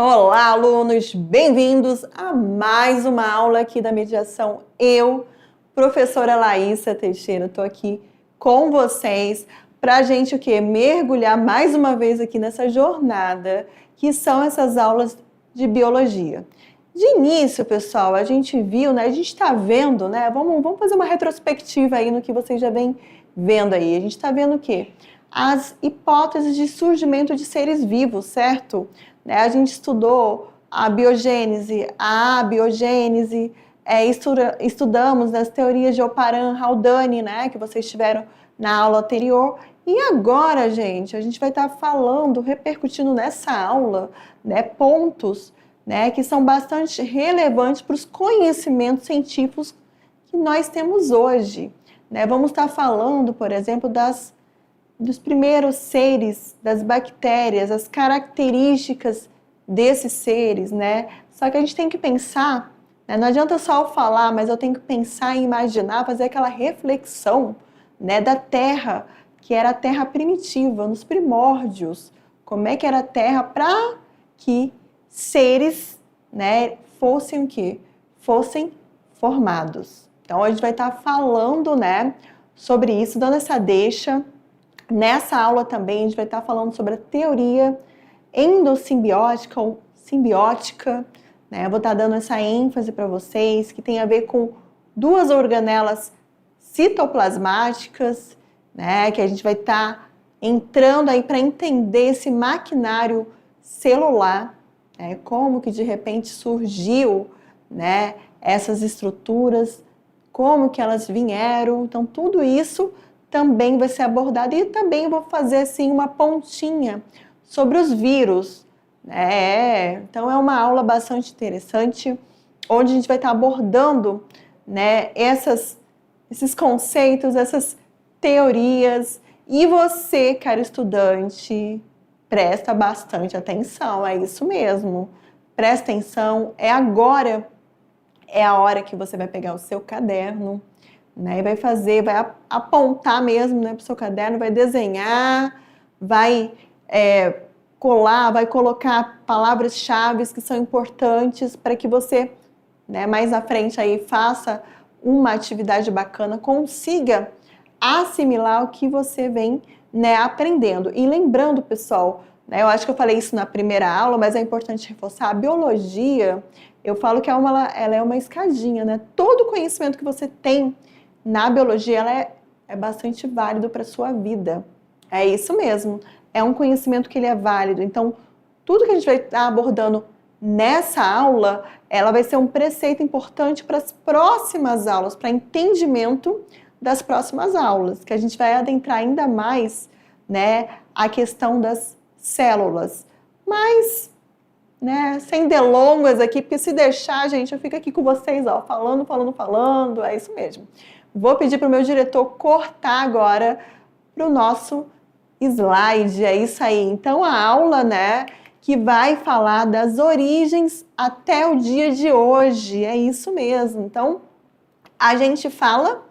Olá, alunos! Bem-vindos a mais uma aula aqui da mediação. Eu, professora Laísa Teixeira, estou aqui com vocês para a gente o quê? Mergulhar mais uma vez aqui nessa jornada que são essas aulas de biologia. De início, pessoal, a gente viu, né? A gente está vendo, né? Vamos fazer uma retrospectiva aí no que vocês já vêm vendo aí. A gente está vendo o quê? As hipóteses de surgimento de seres vivos, certo? A gente estudou a biogênese, a abiogênese, estudamos as teorias de Oparan-Haldane, né, que vocês tiveram na aula anterior. E agora, gente, a gente vai estar falando, repercutindo nessa aula, né, pontos, né, que são bastante relevantes para os conhecimentos científicos que nós temos hoje. Né? Vamos estar falando, por exemplo, dos primeiros seres, das bactérias, as características desses seres, né? Só que a gente tem que pensar, né? Não adianta só eu falar, mas eu tenho que pensar e imaginar, fazer aquela reflexão, né, da Terra, que era a Terra primitiva, nos primórdios. Como é que era a Terra para que seres, né, fossem o quê? Fossem formados. Então, a gente vai estar falando, né, sobre isso, dando essa deixa. Nessa aula também a gente vai estar falando sobre a teoria endossimbiótica ou simbiótica, né? Eu vou estar dando essa ênfase para vocês, que tem a ver com duas organelas citoplasmáticas, né? Que a gente vai estar entrando aí para entender esse maquinário celular, né? Como que de repente surgiu, né, essas estruturas, como que elas vieram, então tudo isso também vai ser abordado e também eu vou fazer assim uma pontinha sobre os vírus. Então é uma aula bastante interessante, onde a gente vai estar abordando, né, esses conceitos, essas teorias. E você, caro estudante, presta bastante atenção, é isso mesmo. Presta atenção, agora é a hora que você vai pegar o seu caderno, né, e vai apontar mesmo, né, para o seu caderno, vai desenhar, vai colar, vai colocar palavras-chave que são importantes para que você, né, mais à frente aí faça uma atividade bacana, consiga assimilar o que você vem, né, aprendendo. E lembrando, pessoal, né, eu acho que eu falei isso na primeira aula, mas é importante reforçar, a biologia, eu falo que ela é uma escadinha, né? Todo conhecimento que você tem na biologia, ela é bastante válido para a sua vida. É isso mesmo. É um conhecimento que ele é válido. Então, tudo que a gente vai estar abordando nessa aula, ela vai ser um preceito importante para as próximas aulas, para entendimento das próximas aulas, que a gente vai adentrar ainda mais, né, a questão das células. Mas, né, sem delongas aqui, porque se deixar, gente, eu fico aqui com vocês, ó, falando, é isso mesmo. Vou pedir para o meu diretor cortar agora para o nosso slide, é isso aí. Então, a aula, né, que vai falar das origens até o dia de hoje, é isso mesmo. Então, a gente fala,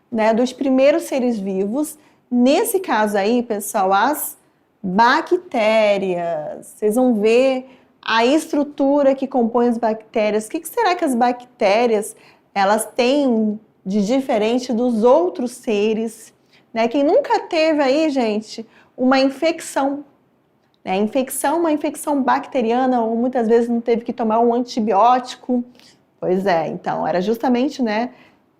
né, dos primeiros seres vivos, nesse caso aí, pessoal, as bactérias. Vocês vão ver a estrutura que compõe as bactérias. O que será que as bactérias, elas têm de diferente dos outros seres, né? Quem nunca teve aí, gente, uma infecção, né? Uma infecção bacteriana, ou muitas vezes não teve que tomar um antibiótico. Pois é, então, era justamente, né,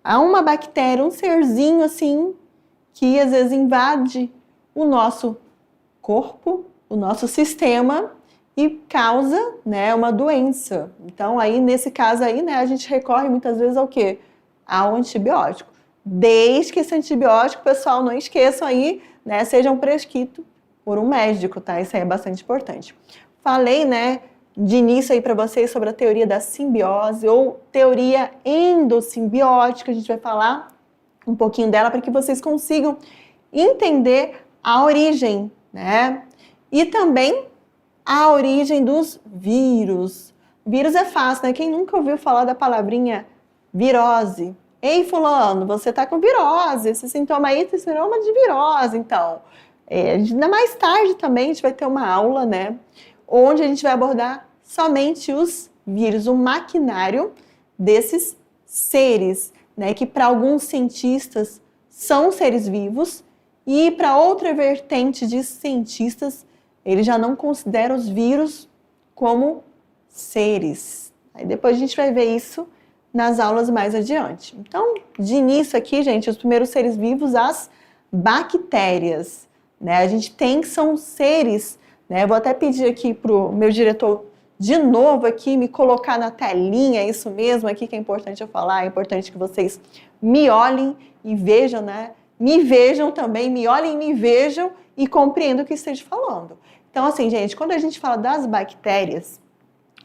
há uma bactéria, um serzinho assim, que às vezes invade o nosso corpo, o nosso sistema e causa, né, uma doença. Então, aí, nesse caso aí, né, a gente recorre muitas vezes ao quê? Ao antibiótico. Desde que esse antibiótico, pessoal, não esqueçam aí, né, sejam prescrito por um médico, tá? Isso aí é bastante importante. Falei, né, de início aí para vocês sobre a teoria da simbiose ou teoria endossimbiótica. A gente vai falar um pouquinho dela para que vocês consigam entender a origem, né? E também a origem dos vírus. Vírus é fácil, né? Quem nunca ouviu falar da palavrinha virose? Ei, fulano, você tá com virose, esse sintoma aí tem sintoma de virose, então. Ainda mais tarde também a gente vai ter uma aula, né? Onde a gente vai abordar somente os vírus, o maquinário desses seres, né, que para alguns cientistas são seres vivos e para outra vertente de cientistas, eles já não consideram os vírus como seres. Aí depois a gente vai ver isso nas aulas mais adiante. Então, de início aqui, gente, os primeiros seres vivos, as bactérias, né? A gente tem que são seres, né? Eu vou até pedir aqui para o meu diretor de novo aqui me colocar na telinha, isso mesmo aqui que é importante eu falar, é importante que vocês me olhem e vejam, né? Me vejam também, me olhem e me vejam e compreendam o que esteja falando. Então, assim, gente, quando a gente fala das bactérias,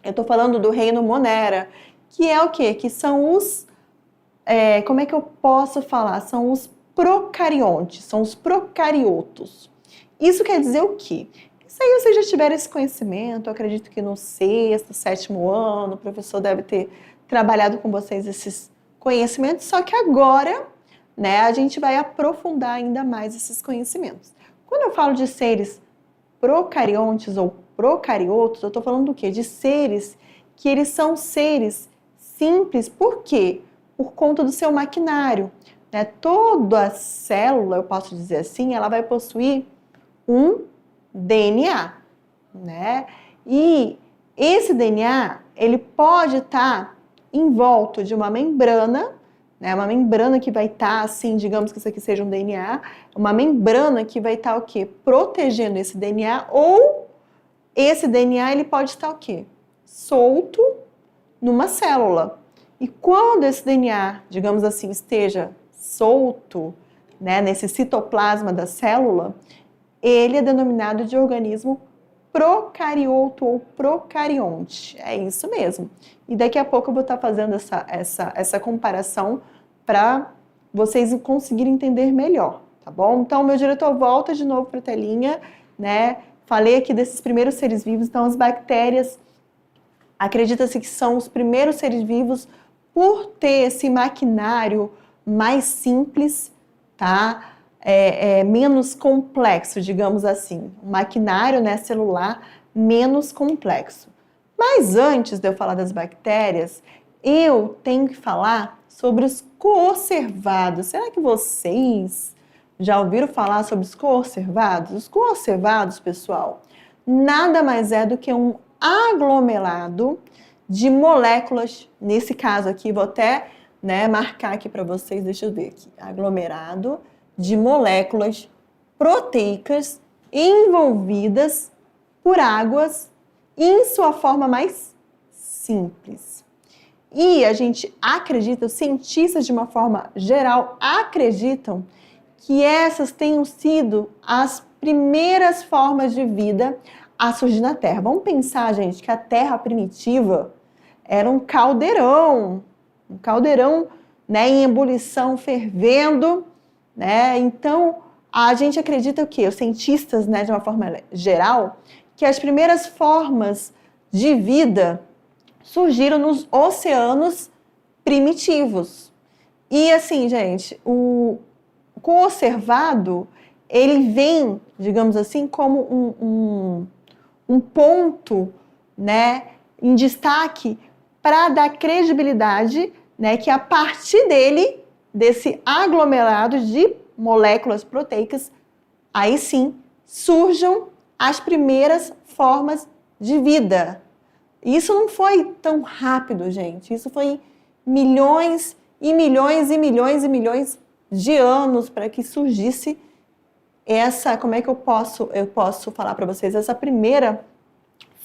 eu estou falando do reino Monera, que é o quê? Que são os, como é que eu posso falar? São os procariontes, são os procariotos. Isso quer dizer o quê? Isso aí vocês já tiveram esse conhecimento, eu acredito que no sexto, sétimo ano, o professor deve ter trabalhado com vocês esses conhecimentos, só que agora, né, a gente vai aprofundar ainda mais esses conhecimentos. Quando eu falo de seres procariontes ou procariotos, eu estou falando do quê? De seres que eles são seres simples, por quê? Por conta do seu maquinário, né? Toda célula, eu posso dizer assim, ela vai possuir um DNA, né? E esse DNA, ele pode estar envolto de uma membrana, né? Uma membrana que vai estar assim, digamos que isso aqui seja um DNA, uma membrana que vai estar o quê? Protegendo esse DNA, ou esse DNA ele pode estar o quê? Solto numa célula. E quando esse DNA, digamos assim, esteja solto, né, nesse citoplasma da célula, ele é denominado de organismo procarioto ou procarionte. É isso mesmo. E daqui a pouco eu vou estar fazendo essa comparação para vocês conseguirem entender melhor, tá bom? Então, meu diretor volta de novo para a telinha, né? Falei aqui desses primeiros seres vivos, então as bactérias, acredita-se que são os primeiros seres vivos por ter esse maquinário mais simples, tá? Menos complexo, digamos assim. Um maquinário, né, celular menos complexo. Mas antes de eu falar das bactérias, eu tenho que falar sobre os coobservados. Será que vocês já ouviram falar sobre os coobservados? Os coobservados, pessoal, nada mais é do que um aglomerado de moléculas, nesse caso aqui, vou até, né, marcar aqui para vocês, deixa eu ver aqui, aglomerado de moléculas proteicas envolvidas por águas em sua forma mais simples. E a gente acredita, os cientistas de uma forma geral acreditam que essas tenham sido as primeiras formas de vida a surgir na Terra. Vamos pensar, gente, que a Terra primitiva era um caldeirão, né, em ebulição, fervendo, né? Então, a gente acredita o quê? Os cientistas, né, de uma forma geral, que as primeiras formas de vida surgiram nos oceanos primitivos. E assim, gente, o coobservado, ele vem, digamos assim, como um ponto, né, em destaque para dar credibilidade, né, que a partir dele, desse aglomerado de moléculas proteicas, aí sim surjam as primeiras formas de vida. Isso não foi tão rápido, gente. Isso foi milhões e milhões e milhões e milhões de anos para que surgisse essa, como é que eu posso falar para vocês, essa primeira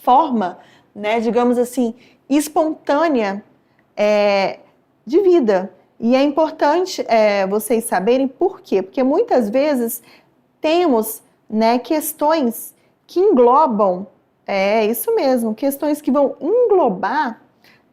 forma, né, digamos assim, espontânea de vida. E é importante vocês saberem por quê, porque muitas vezes temos, né, questões que englobam, isso mesmo, questões que vão englobar,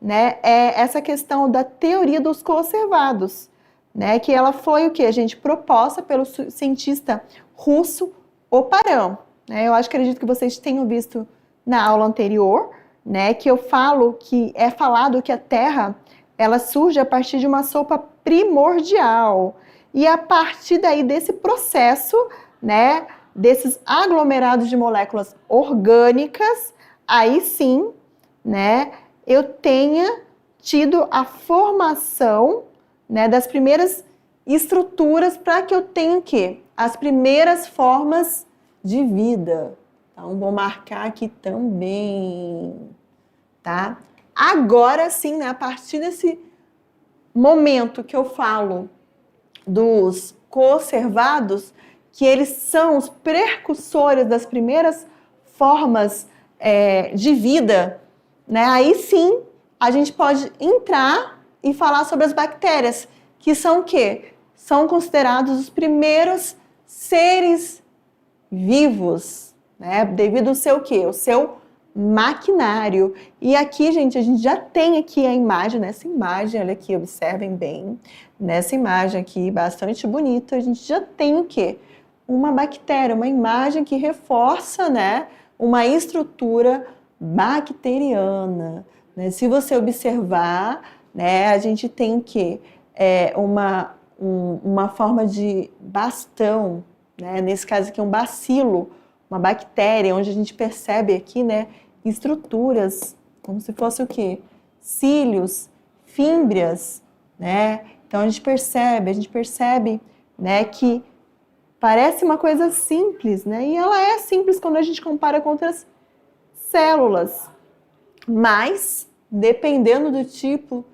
né, essa questão da teoria dos coobservados, né, que ela foi o que, gente, proposta pelo cientista russo Oparin, né? Eu acredito que vocês tenham visto na aula anterior, né, que eu falo que é falado que a Terra ela surge a partir de uma sopa primordial e a partir daí desse processo, né, desses aglomerados de moléculas orgânicas, aí sim né, eu tenha tido a formação, né, das primeiras estruturas para que eu tenha o quê? As primeiras formas de vida. Então, vou marcar aqui também, tá? Agora sim, né, a partir desse momento que eu falo dos cocervados, que eles são os precursores das primeiras formas de vida, né? Aí sim a gente pode entrar e falar sobre as bactérias, que são o quê? São considerados os primeiros seres vivos, né? Devido ao seu quê? O seu maquinário. E aqui, gente, a gente já tem aqui a imagem, nessa imagem, olha aqui, observem bem, nessa imagem aqui, bastante bonita, a gente já tem o quê? Uma bactéria, uma imagem que reforça, né, uma estrutura bacteriana. Né? Se você observar, né, a gente tem o quê? Uma forma de bastão, né? Nesse caso aqui um bacilo, uma bactéria, onde a gente percebe aqui, né, estruturas, como se fosse o quê? Cílios, fímbrias, né? Então a gente percebe, né, que parece uma coisa simples, né? E ela é simples quando a gente compara com outras células. Mas, dependendo do tipo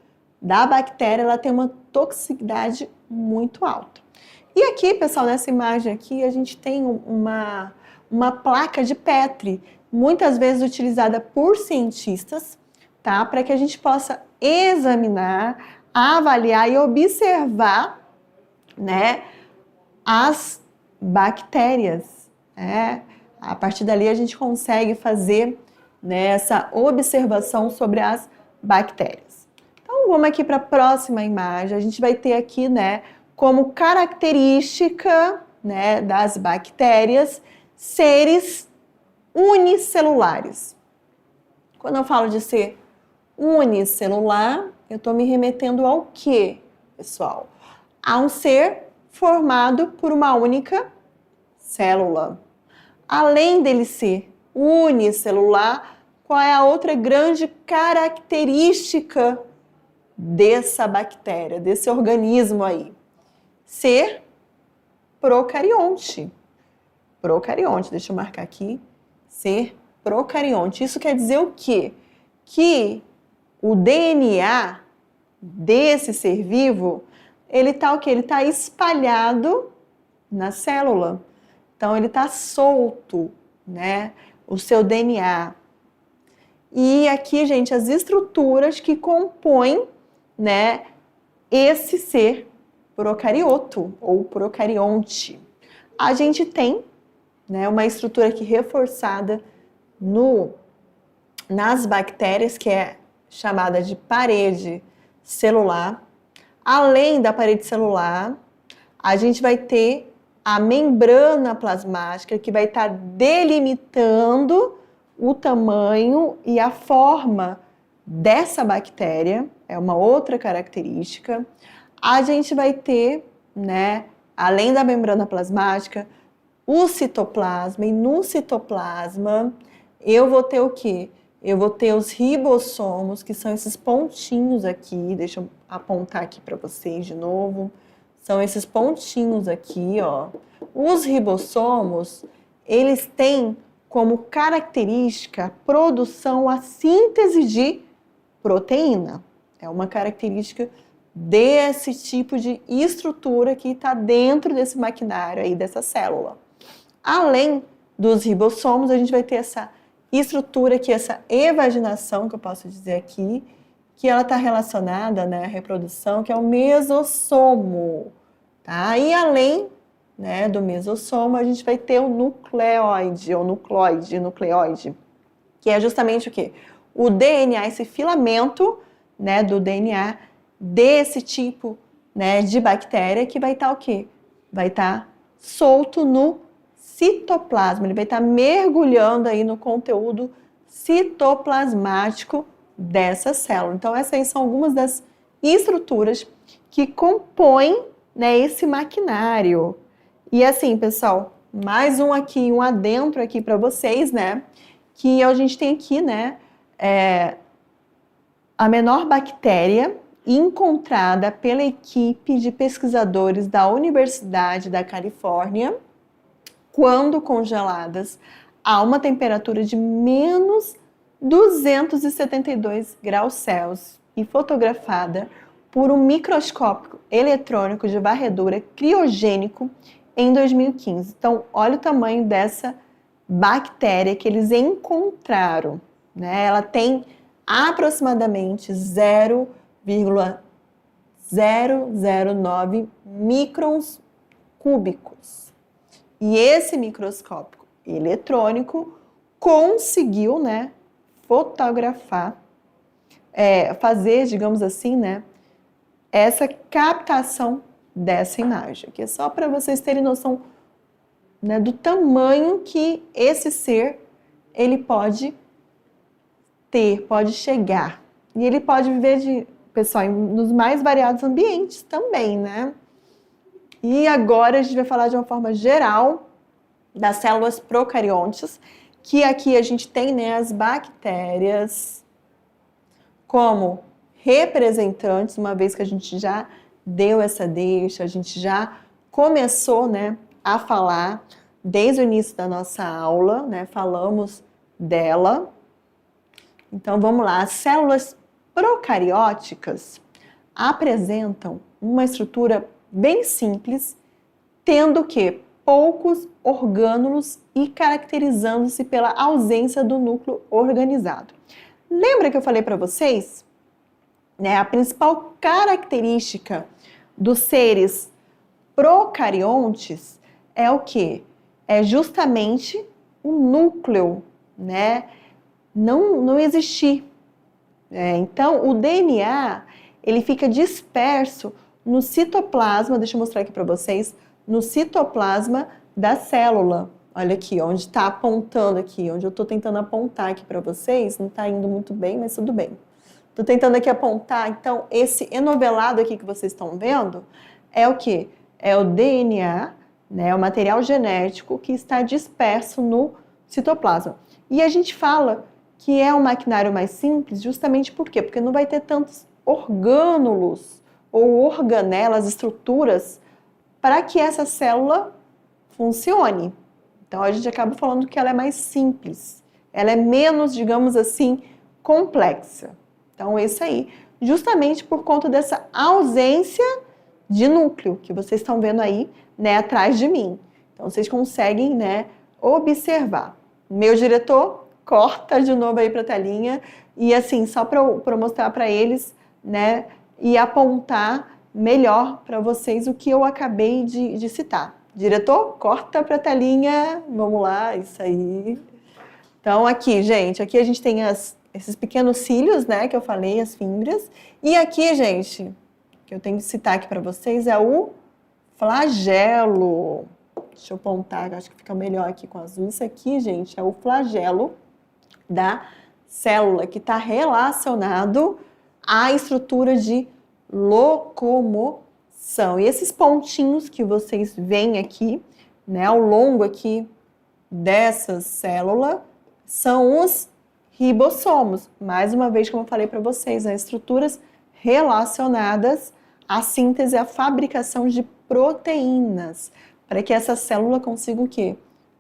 da bactéria, ela tem uma toxicidade muito alta. E aqui, pessoal, nessa imagem aqui, a gente tem uma placa de Petri, muitas vezes utilizada por cientistas, tá? Para que a gente possa examinar, avaliar e observar, né, as bactérias. Né? A partir dali a gente consegue fazer, né, essa observação sobre as bactérias. Então vamos aqui para a próxima imagem. A gente vai ter aqui, né, como característica, né, das bactérias, seres unicelulares. Quando eu falo de ser unicelular, eu estou me remetendo ao quê, pessoal? A um ser formado por uma única célula. Além dele ser unicelular, qual é a outra grande característica dessa bactéria, desse organismo aí? Ser procarionte. Procarionte, deixa eu marcar aqui. Ser procarionte. Isso quer dizer o quê? Que o DNA desse ser vivo, ele está o quê? Ele está espalhado na célula. Então, ele está solto, né? O seu DNA. E aqui, gente, as estruturas que compõem, né, esse ser procarioto ou procarionte. A gente tem, né, uma estrutura aqui reforçada nas bactérias, que é chamada de parede celular. Além da parede celular, a gente vai ter a membrana plasmática, que vai estar delimitando o tamanho e a forma dessa bactéria, é uma outra característica. A gente vai ter, né, além da membrana plasmática, o citoplasma, e no citoplasma eu vou ter o quê? Eu vou ter os ribossomos, que são esses pontinhos aqui, deixa eu apontar aqui para vocês de novo. São esses pontinhos aqui, ó. Os ribossomos, eles têm como característica a produção, a síntese de proteína. É uma característica desse tipo de estrutura que está dentro desse maquinário aí, dessa célula. Além dos ribossomos, a gente vai ter essa estrutura aqui, essa evaginação, que eu posso dizer aqui, que ela está relacionada, né, à reprodução, que é o mesossomo, tá? E além, né, do mesossomo, a gente vai ter o nucleoide, ou nucleoide, que é justamente o quê? O DNA, esse filamento, né, do DNA desse tipo, né, de bactéria, que vai estar o quê? Vai estar solto no citoplasma, ele vai estar mergulhando aí no conteúdo citoplasmático dessa célula. Então, essas aí são algumas das estruturas que compõem, né, esse maquinário. E assim, pessoal, mais um aqui, um adentro aqui para vocês, né, que a gente tem aqui, né, a menor bactéria encontrada pela equipe de pesquisadores da Universidade da Califórnia, quando congeladas a uma temperatura de menos 272 graus Celsius e fotografada por um microscópio eletrônico de varredura criogênico em 2015. Então, olha o tamanho dessa bactéria que eles encontraram, né? Ela tem aproximadamente 0,009 microns cúbicos. E esse microscópio eletrônico conseguiu, né, fotografar, fazer, digamos assim, né, essa captação dessa imagem, que é só para vocês terem noção, né, do tamanho que esse ser ele pode ter, pode chegar. E ele pode viver, pessoal, nos mais variados ambientes também, né? E agora a gente vai falar de uma forma geral das células procariontes, que aqui a gente tem, né, as bactérias como representantes, uma vez que a gente já deu essa deixa, a gente já começou, né, a falar desde o início da nossa aula, né, falamos dela. Então vamos lá, as células procarióticas apresentam uma estrutura bem simples, tendo o quê? Poucos orgânulos e caracterizando-se pela ausência do núcleo organizado. Lembra que eu falei para vocês, né, a principal característica dos seres procariontes é o quê? É justamente o núcleo, né, não existir. Então, o DNA, ele fica disperso no citoplasma, deixa eu mostrar aqui para vocês, no citoplasma da célula. Olha aqui, onde está apontando aqui, onde eu estou tentando apontar aqui para vocês, não está indo muito bem, mas tudo bem. Estou tentando aqui apontar, então, esse enovelado aqui que vocês estão vendo, é o quê? É o DNA, né, o material genético que está disperso no citoplasma. E a gente fala que é um maquinário mais simples, justamente por quê? Porque não vai ter tantos orgânulos ou organelas, estruturas, para que essa célula funcione. Então, a gente acaba falando que ela é mais simples. Ela é menos, digamos assim, complexa. Então, isso aí, justamente por conta dessa ausência de núcleo, que vocês estão vendo aí, né, atrás de mim. Então, vocês conseguem, né, observar. Meu diretor, corta de novo aí para a telinha. E assim, só para eu mostrar para eles, né, e apontar melhor para vocês o que eu acabei de citar. Diretor, corta para a telinha. Vamos lá, isso aí. Então, aqui, gente, aqui a gente tem esses pequenos cílios, né, que eu falei, as fímbrias. E aqui, gente, que eu tenho que citar aqui para vocês, é o flagelo. Deixa eu apontar, acho que fica melhor aqui com azul. Isso aqui, gente, é o flagelo da célula, que está relacionado à estrutura de locomoção. E esses pontinhos que vocês veem aqui, né, ao longo aqui dessa célula, são os ribossomos. Mais uma vez, como eu falei para vocês, né, estruturas relacionadas à síntese e à fabricação de proteínas, para que essa célula consiga o quê?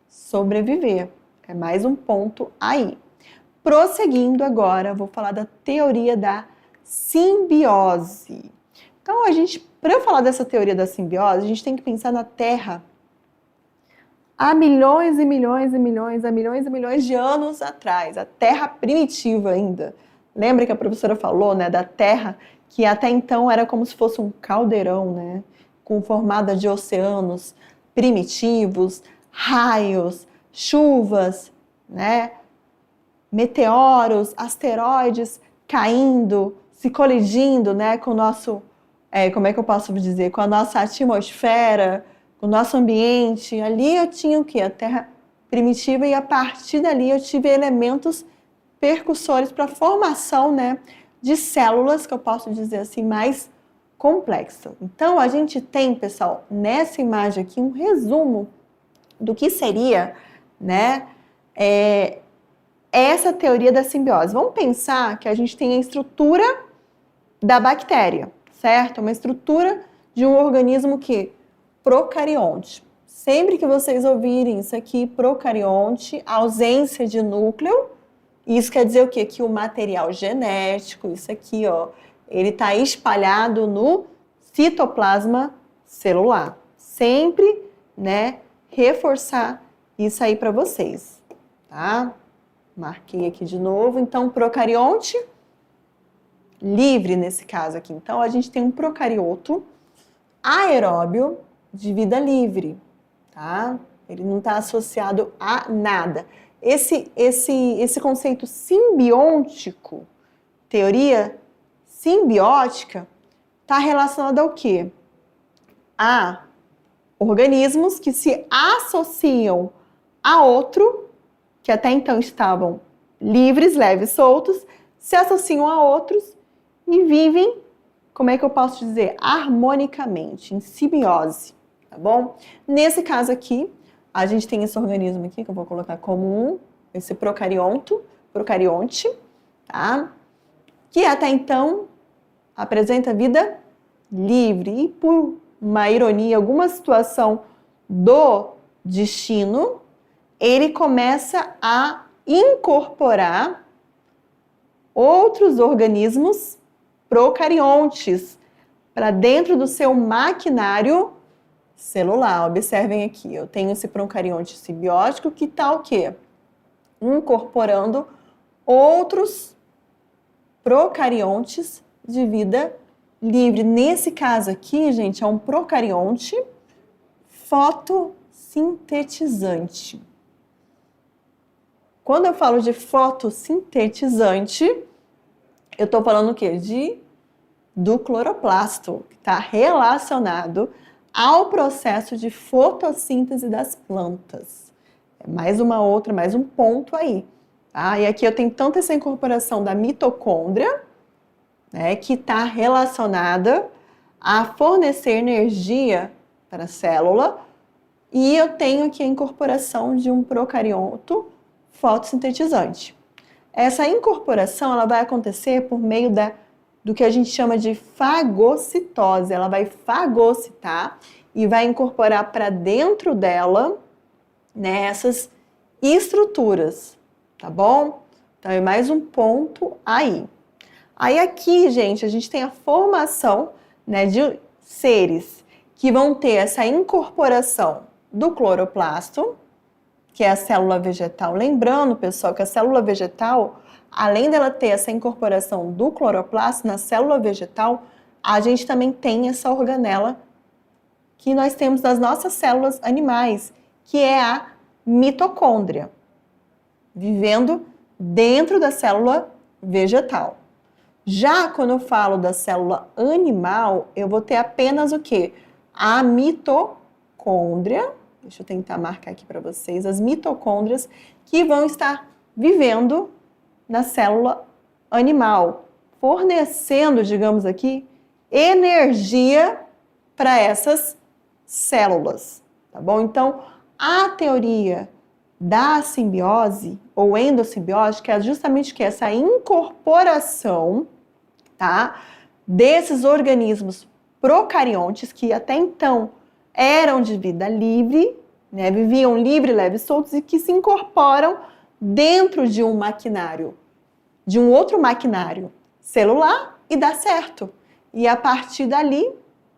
Sobreviver. É mais um ponto aí. Prosseguindo agora, vou falar da teoria da simbiose. Então, para eu falar dessa teoria da simbiose, a gente tem que pensar na Terra há milhões e milhões e milhões, há milhões e milhões de anos atrás, a Terra primitiva ainda. Lembra que a professora falou, né, da Terra, que até então era como se fosse um caldeirão, né, formada de oceanos primitivos, raios, chuvas, né, meteoros, asteroides caindo, se colidindo, né, com o nosso, como é que eu posso dizer, com a nossa atmosfera, com o nosso ambiente. Ali eu tinha o quê? A Terra primitiva, e a partir dali eu tive elementos percussores para a formação, né, de células, que eu posso dizer assim, mais complexas. Então, a gente tem, pessoal, nessa imagem aqui, um resumo do que seria, né, essa teoria da simbiose. Vamos pensar que a gente tem a estrutura da bactéria, certo? Uma estrutura de um organismo que procarionte. Sempre que vocês ouvirem isso aqui, procarionte, ausência de núcleo, isso quer dizer o quê? Que o material genético, isso aqui, ó, ele está espalhado no citoplasma celular. Sempre, né, reforçar isso aí para vocês, tá? Marquei aqui de novo. Então, procarionte livre nesse caso aqui. Então, a gente tem um procarioto aeróbio de vida livre, tá? Ele não está associado a nada. Esse conceito simbiótico, teoria simbiótica, está relacionado ao quê? A organismos que se associam a outro, que até então estavam livres, leves, soltos, se associam a outros e vivem, como é que eu posso dizer, harmonicamente, em simbiose, tá bom? Nesse caso aqui, a gente tem esse organismo aqui, que eu vou colocar como esse procarionte, tá? Que até então apresenta vida livre e por uma ironia, alguma situação do destino, ele começa a incorporar outros organismos procariontes para dentro do seu maquinário celular. Observem aqui, eu tenho esse procarionte simbiótico que está o quê? Incorporando outros procariontes de vida livre. Nesse caso aqui, gente, é um procarionte fotossintetizante. Quando eu falo de fotossintetizante, eu estou falando o quê? Do cloroplasto, que está relacionado ao processo de fotossíntese das plantas. É mais um ponto aí. Tá? E aqui eu tenho tanto essa incorporação da mitocôndria, né, que está relacionada a fornecer energia para a célula, e eu tenho aqui a incorporação de um procarionto fotossintetizante. Essa incorporação ela vai acontecer por meio do que a gente chama de fagocitose. Ela vai fagocitar e vai incorporar para dentro dela, né, essas estruturas, tá bom? Então é mais um ponto aí. Aí aqui, gente, a gente tem a formação, né, de seres que vão ter essa incorporação do cloroplasto, que é a célula vegetal. Lembrando, pessoal, que a célula vegetal, além dela ter essa incorporação do cloroplasto na célula vegetal, a gente também tem essa organela que nós temos nas nossas células animais, que é a mitocôndria, vivendo dentro da célula vegetal. Já quando eu falo da célula animal, eu vou ter apenas o quê? A mitocôndria. Deixa eu tentar marcar aqui para vocês. As mitocôndrias que vão estar vivendo na célula animal, fornecendo, digamos aqui, energia para essas células, tá bom? Então, a teoria da simbiose ou endossimbiótica é justamente que essa incorporação, tá, desses organismos procariontes que até então eram de vida livre, né, viviam livre, leves, soltos e que se incorporam dentro de um maquinário, de um outro maquinário celular e dá certo. E a partir dali,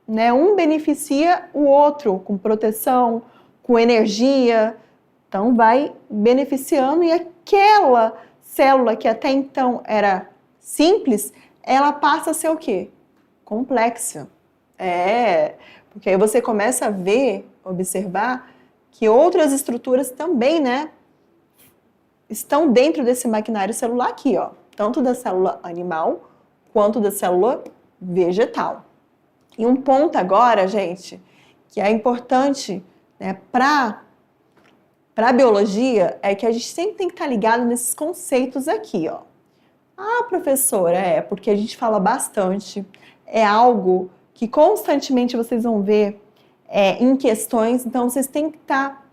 né, um beneficia o outro com proteção, com energia, então vai beneficiando e aquela célula que até então era simples, ela passa a ser o quê? Complexa. Porque aí você começa a ver, observar que outras estruturas também, né, estão dentro desse maquinário celular aqui, ó, tanto da célula animal quanto da célula vegetal. E um ponto agora, gente, que é importante, né, para a biologia, é que a gente sempre tem que estar ligado nesses conceitos aqui, ó. Ah, professora, porque a gente fala bastante, é algo que constantemente vocês vão ver em questões, então vocês têm que estar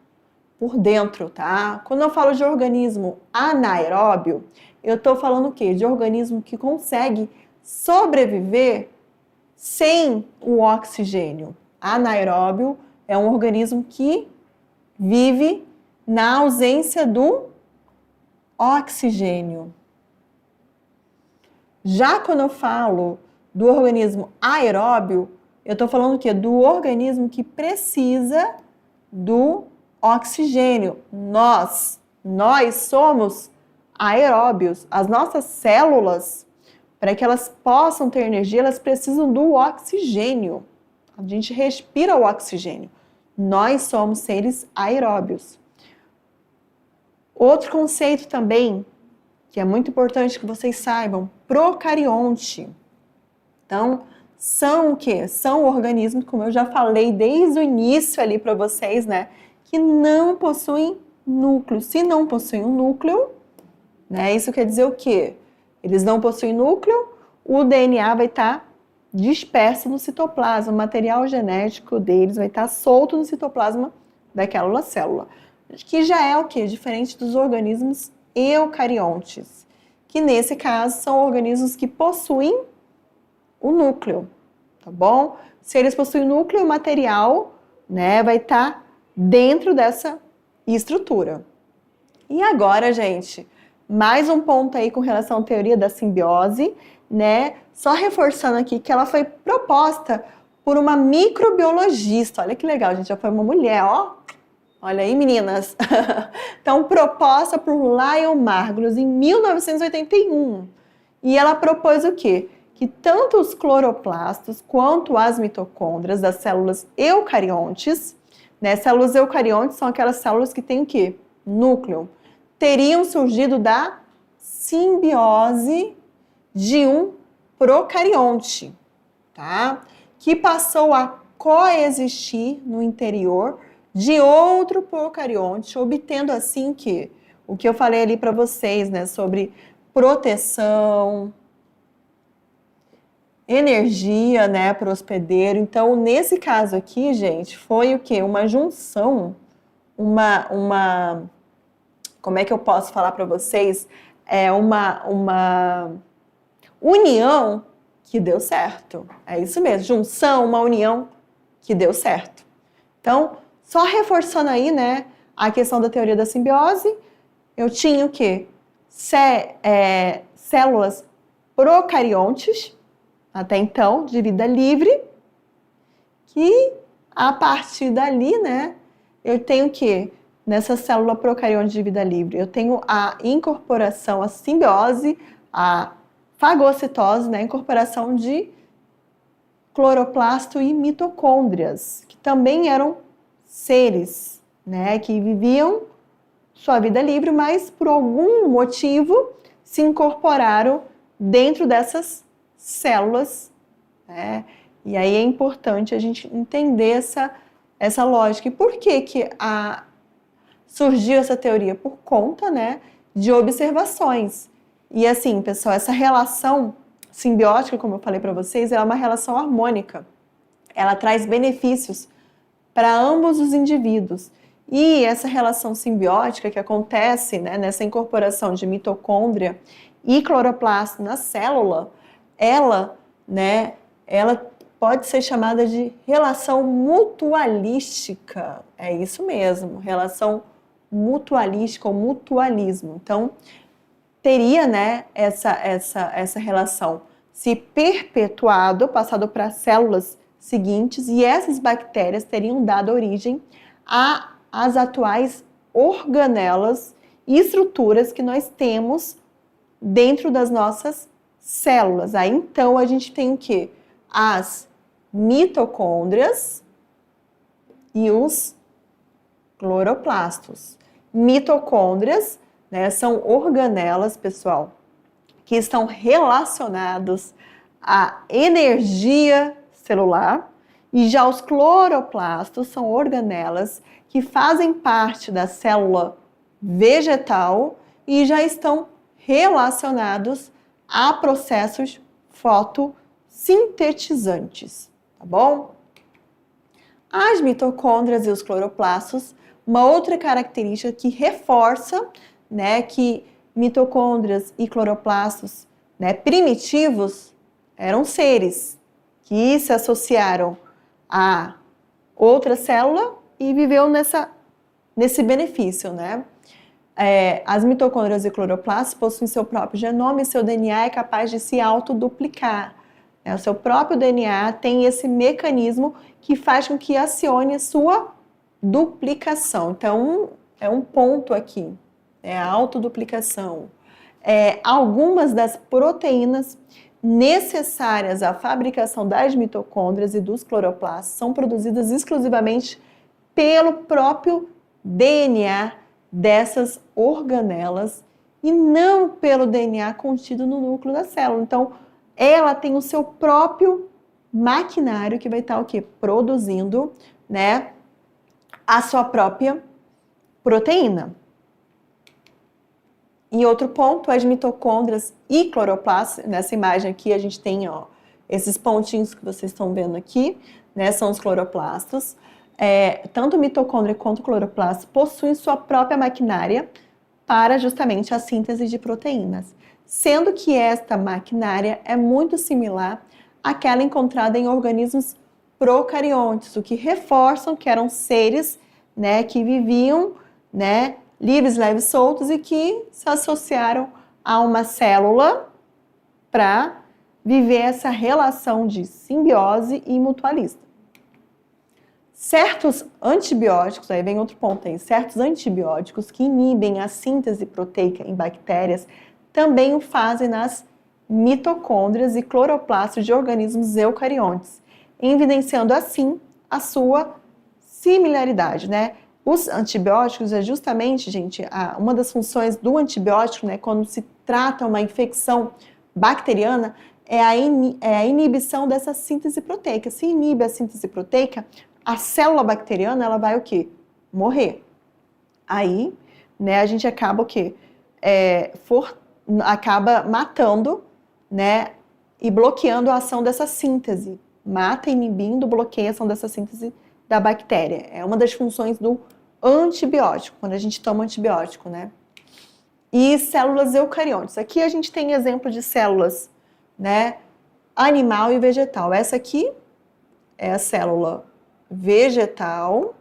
por dentro, tá? Quando eu falo de organismo anaeróbio, eu estou falando o quê? De organismo que consegue sobreviver sem o oxigênio. Anaeróbio é um organismo que vive na ausência do oxigênio. Já quando eu falo do organismo aeróbio, eu estou falando o quê? Do organismo que precisa do oxigênio. Nós somos aeróbios. As nossas células, para que elas possam ter energia, elas precisam do oxigênio. A gente respira o oxigênio. Nós somos seres aeróbios. Outro conceito também, que é muito importante que vocês saibam, procarionte. Então, são o quê? São organismos, como eu já falei desde o início ali para vocês, né? Que não possuem núcleo. Se não possuem um núcleo, né? Isso quer dizer o quê? Eles não possuem núcleo, o DNA vai estar disperso no citoplasma, o material genético deles vai estar solto no citoplasma daquela célula. Que já é o quê? Diferente dos organismos eucariontes, que nesse caso são organismos que possuem o núcleo, tá bom? Se eles possuem núcleo, o material, né, vai estar dentro dessa estrutura. E agora, gente, mais um ponto aí com relação à teoria da simbiose, né? Só reforçando aqui que ela foi proposta por uma microbiologista. Olha que legal, gente, já foi uma mulher, ó. Olha aí, meninas. Então, proposta por Lyon Margulis em 1981. E ela propôs o quê? Que tanto os cloroplastos quanto as mitocôndrias das células eucariontes, né? Células eucariontes são aquelas células que têm o quê? Núcleo. Teriam surgido da simbiose de um procarionte, tá? Que passou a coexistir no interior de outro procarionte, obtendo assim que o que eu falei ali para vocês, né, sobre proteção, energia, né, para o hospedeiro. Então, nesse caso aqui, gente, foi o quê? Uma junção, como é que eu posso falar para vocês? É uma união que deu certo. É isso mesmo, junção, uma união que deu certo. Então, só reforçando aí, né, a questão da teoria da simbiose, eu tinha o quê? Células procariontes, até então, de vida livre, que a partir dali, né, eu tenho o quê? Nessa célula procarionte de vida livre, eu tenho a incorporação, a simbiose, a fagocitose, né, a incorporação de cloroplasto e mitocôndrias, que também eram seres, né, que viviam sua vida livre, mas por algum motivo se incorporaram dentro dessas células, né? E aí é importante a gente entender essa lógica. E por que surgiu essa teoria? Por conta, né, de observações. E assim, pessoal, essa relação simbiótica, como eu falei para vocês, é uma relação harmônica. Ela traz benefícios para ambos os indivíduos. E essa relação simbiótica que acontece, né, nessa incorporação de mitocôndria e cloroplasto na célula, ela pode ser chamada de relação mutualística. É isso mesmo, relação mutualística ou mutualismo. Então, teria, né, essa relação se perpetuado, passado para células seguintes, e essas bactérias teriam dado origem às atuais organelas e estruturas que nós temos dentro das nossas células. Aí então a gente tem o quê? As mitocôndrias e os cloroplastos. Mitocôndrias, né, são organelas, pessoal, que estão relacionados à energia celular, e já os cloroplastos são organelas que fazem parte da célula vegetal e já estão relacionados a processos fotossintetizantes, tá bom? As mitocôndrias e os cloroplastos Uma outra característica que reforça, né, que mitocôndrias e cloroplastos, né, primitivos eram seres que se associaram a outra célula e viveu nesse benefício, né? As mitocôndrias e cloroplastos possuem seu próprio genoma e seu DNA é capaz de se autoduplicar. O seu próprio DNA tem esse mecanismo que faz com que acione a sua duplicação. Então, é um ponto aqui, é a autoduplicação. Algumas das proteínas necessárias à fabricação das mitocôndrias e dos cloroplastos são produzidas exclusivamente pelo próprio DNA dessas organelas e não pelo DNA contido no núcleo da célula. Então, ela tem o seu próprio maquinário que vai estar o quê? Produzindo, né, a sua própria proteína. E outro ponto, as mitocôndrias e cloroplastos, nessa imagem aqui a gente tem, ó, esses pontinhos que vocês estão vendo aqui, né, são os cloroplastos. Tanto mitocôndria quanto cloroplasto possuem sua própria maquinária para justamente a síntese de proteínas, sendo que esta maquinária é muito similar àquela encontrada em organismos procariontes, o que reforçam que eram seres, né, que viviam, né, livres, leves, soltos e que se associaram a uma célula para viver essa relação de simbiose e mutualista. Certos antibióticos, aí vem outro ponto aí, certos antibióticos que inibem a síntese proteica em bactérias também o fazem nas mitocôndrias e cloroplastos de organismos eucariontes, evidenciando assim a sua similaridade, né? Os antibióticos é justamente, gente, uma das funções do antibiótico, né, quando se trata uma infecção bacteriana, é a inibição dessa síntese proteica. Se inibe a síntese proteica, a célula bacteriana, ela vai o quê? Morrer. Aí, né, a gente acaba o quê? Acaba matando, né, e bloqueando a ação dessa síntese. Mata, inibindo, bloqueia a ação dessa síntese da bactéria. É uma das funções do antibiótico, quando a gente toma antibiótico, né? E células eucariontes. Aqui a gente tem exemplo de células, né, animal e vegetal. Essa aqui é a célula vegetal,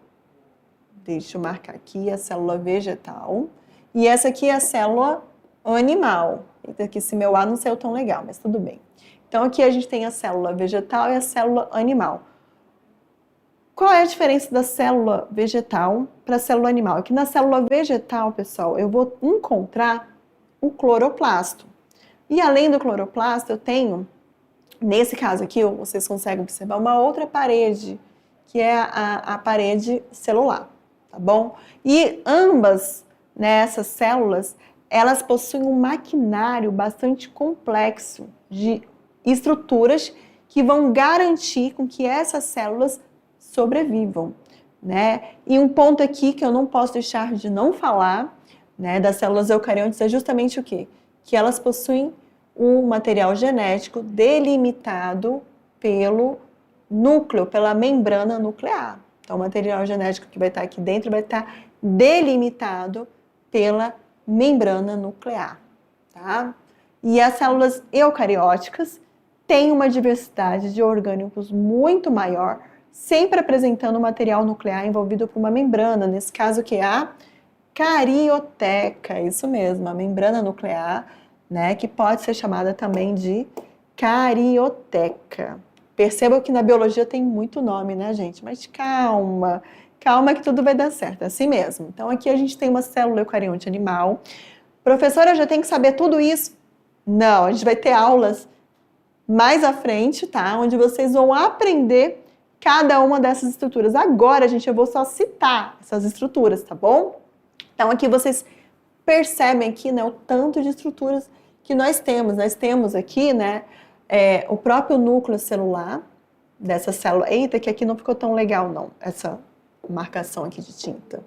deixa eu marcar aqui a célula vegetal, e essa aqui é a célula animal. Eita, aqui esse meu A não saiu tão legal, mas tudo bem. Então aqui a gente tem a célula vegetal e a célula animal. Qual é a diferença da célula vegetal para a célula animal? Aqui na célula vegetal, pessoal, eu vou encontrar o cloroplasto. E além do cloroplasto, eu tenho, nesse caso aqui, vocês conseguem observar uma outra parede, que é a parede celular, tá bom? E ambas, né, essas células, elas possuem um maquinário bastante complexo de estruturas que vão garantir com que essas células sobrevivam, né? E um ponto aqui que eu não posso deixar de não falar, né, das células eucariontes é justamente o quê? Que elas possuem um material genético delimitado pelo núcleo, pela membrana nuclear. Então, o material genético que vai estar aqui dentro vai estar delimitado pela membrana nuclear, tá? E as células eucarióticas têm uma diversidade de orgânicos muito maior, sempre apresentando material nuclear envolvido por uma membrana, nesse caso que é a carioteca, isso mesmo, a membrana nuclear, né, que pode ser chamada também de carioteca. Percebam que na biologia tem muito nome, né, gente? Mas calma, calma que tudo vai dar certo, é assim mesmo. Então aqui a gente tem uma célula eucarionte animal. Professora, já tem que saber tudo isso? Não, a gente vai ter aulas mais à frente, tá? Onde vocês vão aprender cada uma dessas estruturas. Agora, gente, eu vou só citar essas estruturas, tá bom? Então aqui vocês percebem aqui, né, o tanto de estruturas que nós temos. Nós temos aqui, né, o próprio núcleo celular dessa célula. Eita, que aqui não ficou tão legal, não, essa marcação aqui de tinta.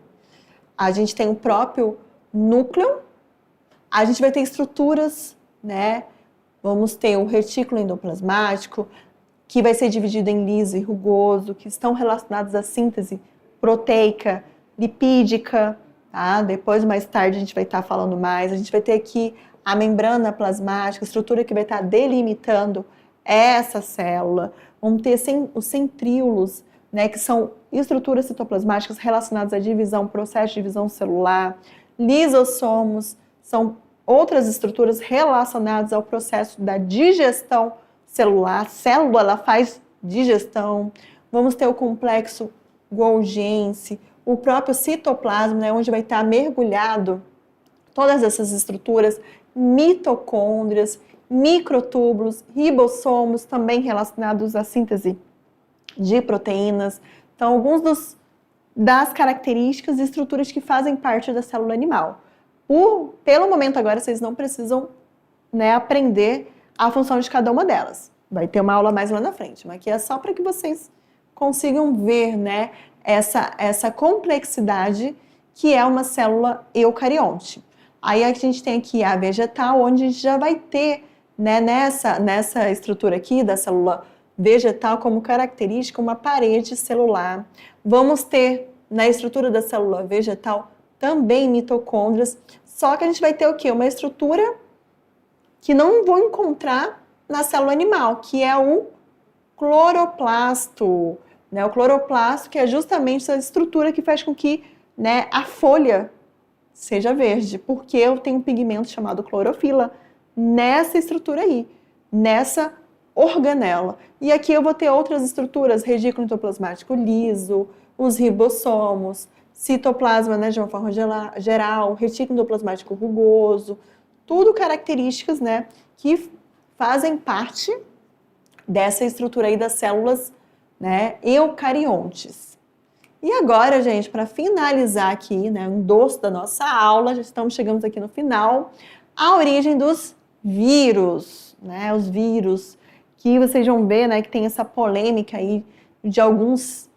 A gente tem o próprio núcleo, a gente vai ter estruturas, né, vamos ter o retículo endoplasmático, que vai ser dividido em liso e rugoso, que estão relacionados à síntese proteica lipídica, tá? Depois, mais tarde, a gente vai estar falando mais. A gente vai ter aqui a membrana plasmática, a estrutura que vai estar delimitando essa célula. Vamos ter os centríolos, né, que são estruturas citoplasmáticas relacionadas à divisão, processo de divisão celular. Lisossomos são outras estruturas relacionadas ao processo da digestão celular. A célula, ela faz digestão. Vamos ter o complexo Golgiense, o próprio citoplasma, né, onde vai estar mergulhado todas essas estruturas, mitocôndrias, microtúbulos, ribossomos, também relacionados à síntese de proteínas. Então, alguns das características e estruturas que fazem parte da célula animal. Pelo momento agora, vocês não precisam, né, aprender a função de cada uma delas. Vai ter uma aula mais lá na frente, mas aqui é só para que vocês consigam ver, né, essa complexidade que é uma célula eucarionte. Aí a gente tem aqui a vegetal, onde a gente já vai ter, né, nessa estrutura aqui da célula vegetal como característica uma parede celular. Vamos ter na estrutura da célula vegetal também mitocôndrias, só que a gente vai ter o quê? Uma estrutura que não vou encontrar na célula animal, que é o cloroplasto, né? O cloroplasto, que é justamente essa estrutura que faz com que, né, a folha seja verde, porque eu tenho um pigmento chamado clorofila nessa estrutura aí, nessa organela. E aqui eu vou ter outras estruturas, redículo endoplasmático liso, os ribossomos, citoplasma, né, de uma forma geral, retículo endoplasmático rugoso, tudo características, né, que fazem parte dessa estrutura aí das células, né, eucariontes. E agora, gente, para finalizar aqui, né, um endosso da nossa aula, já estamos chegando aqui no final, a origem dos vírus, né, os vírus, que vocês vão ver, né, que tem essa polêmica aí de alguns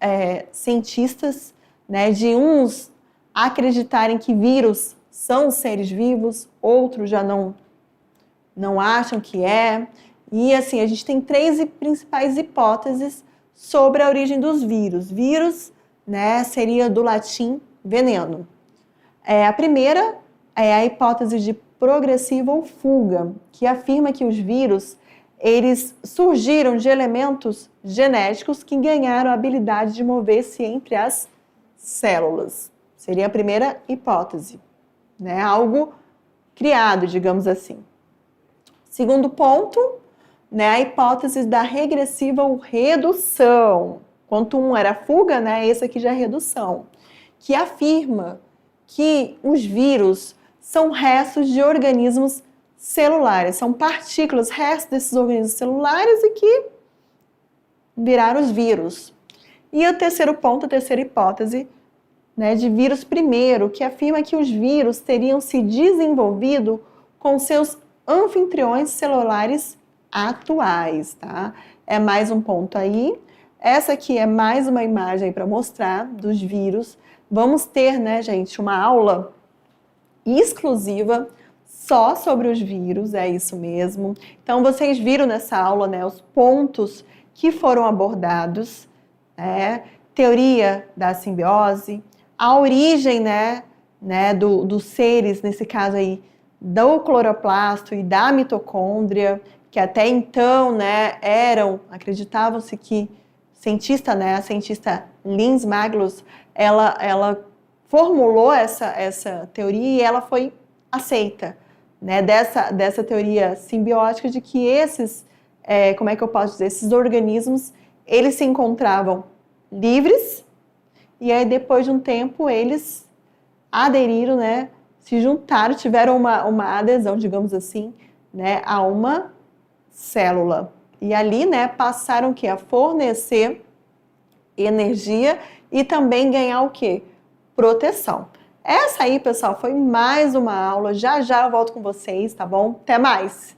cientistas, né, de uns acreditarem que vírus são seres vivos, outros já não acham que é. E assim, a gente tem 3 principais hipóteses sobre a origem dos vírus. Vírus, né, seria do latim veneno. A primeira é a hipótese de progressiva ou fuga, que afirma que os vírus eles surgiram de elementos genéticos que ganharam a habilidade de mover-se entre as células. Seria a primeira hipótese, né? Algo criado, digamos assim. Segundo ponto, né, a hipótese da regressiva ou redução. Enquanto um era fuga, né, esse aqui já é redução, que afirma que os vírus são restos de organismos celulares, são partículas, restos desses organismos celulares e que viraram os vírus. E o terceiro ponto, a terceira hipótese, né, de vírus primeiro, que afirma que os vírus teriam se desenvolvido com seus anfitriões celulares atuais, tá? É mais um ponto aí. Essa aqui é mais uma imagem para mostrar dos vírus. Vamos ter, né, gente, uma aula exclusiva só sobre os vírus, é isso mesmo. Então, vocês viram nessa aula, né, os pontos que foram abordados, né, teoria da simbiose, a origem, né, dos seres, nesse caso aí, do cloroplasto e da mitocôndria, que até então, né, acreditavam-se que a cientista Linz Magnus, ela formulou essa teoria e ela foi aceita, né, dessa teoria simbiótica de que esses, como é que eu posso dizer, esses organismos, eles se encontravam livres e aí depois de um tempo eles aderiram, né, se juntaram, tiveram uma adesão, digamos assim, né, a uma célula. E ali, né, passaram o quê? A fornecer energia e também ganhar o quê? Proteção. Essa aí, pessoal, foi mais uma aula. Já já eu volto com vocês, tá bom? Até mais!